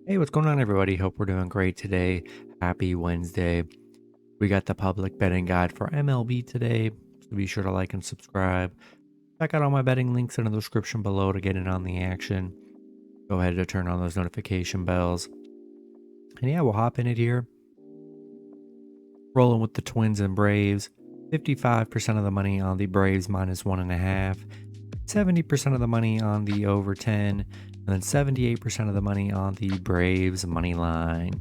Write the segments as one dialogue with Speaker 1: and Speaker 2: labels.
Speaker 1: Hey, what's going on, everybody? Hope we're doing great today. Happy Wednesday. We got the public betting guide for MLB today, so be sure to like and subscribe. Check out all my betting links in the description below to get in on the action. Go ahead and turn on those notification bells. And yeah, we'll hop in it here. Rolling with the Twins and Braves. 55% of the money on the Braves minus 1.5. 70% of the money on the over 10. And then 78% of the money on the Braves money line.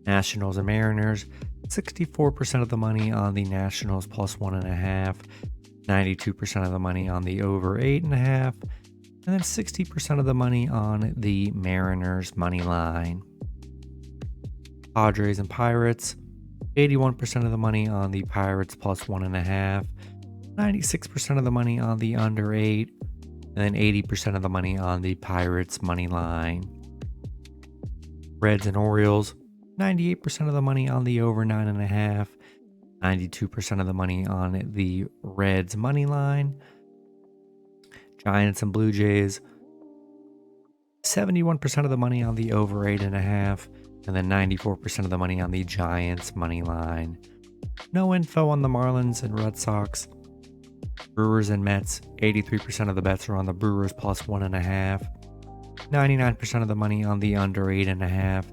Speaker 1: Nationals and Mariners. 64% of the money on the Nationals plus 1.5. 92% of the money on the over 8.5. And then 60% of the money on the Mariners money line. Padres and Pirates. 81% of the money on the Pirates plus 1.5. 96% of the money on the under 8. And then 80% of the money on the Pirates money line. Reds and Orioles. 98% of the money on the over 9.5. 92% of the money on the Reds money line. Giants and Blue Jays. 71% of the money on the over 8.5. And then 94% of the money on the Giants money line. No info on the Marlins and Red Sox. Brewers and Mets. 83% of the bets are on the Brewers plus 1.5. 99% of the money on the under 8.5.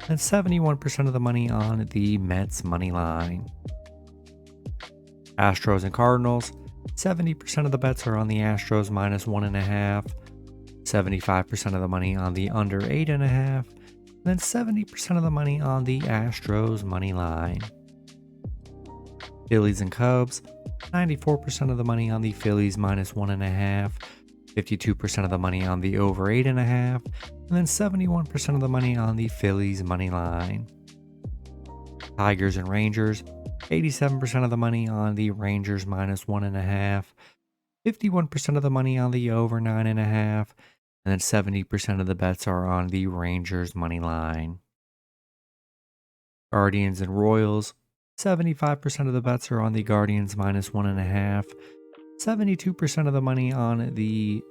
Speaker 1: And 71% of the money on the Mets money line. Astros and Cardinals. 70% of the bets are on the Astros minus 1.5. 75% of the money on the under 8.5. And then 70% of the money on the Astros money line. Phillies and Cubs. 94% of the money on the Phillies minus 1.5. 52% of the money on the over 8.5. And then 71% of the money on the Phillies money line. Tigers and Rangers. 87% of the money on the Rangers minus 1.5. 51% of the money on the over 9.5. And then 70% of the bets are on the Rangers money line. Guardians and Royals. 75% of the bets are on the Guardians minus 1.5. 72% of the money on the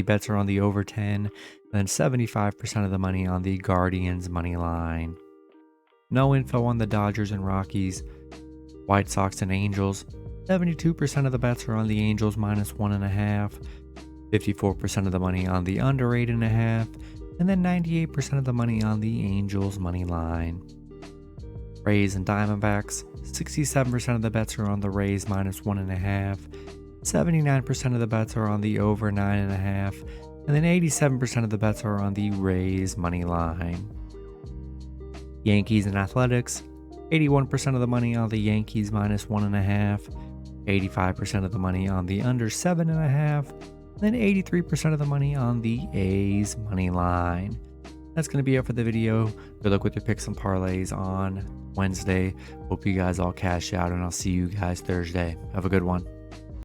Speaker 1: bets are on the over 10. And then 75% of the money on the Guardians money line. No info on the Dodgers and Rockies. White Sox and Angels. 72% of the bets are on the Angels minus 1.5. 54% of the money on the under 8.5. And then 98% of the money on the Angels money line. Rays and Diamondbacks. 67% of the bets are on the Rays minus 1.5. 79% of the bets are on the over 9.5. And then 87% of the bets are on the Rays money line. Yankees and Athletics. 81% of the money on the Yankees minus 1.5. 85% of the money on the under 7.5. Then 83% of the money on the A's money line. That's going to be it for the video. Good luck with your picks and parlays on Wednesday. Hope you guys all cash out, and I'll see you guys Thursday. Have a good one.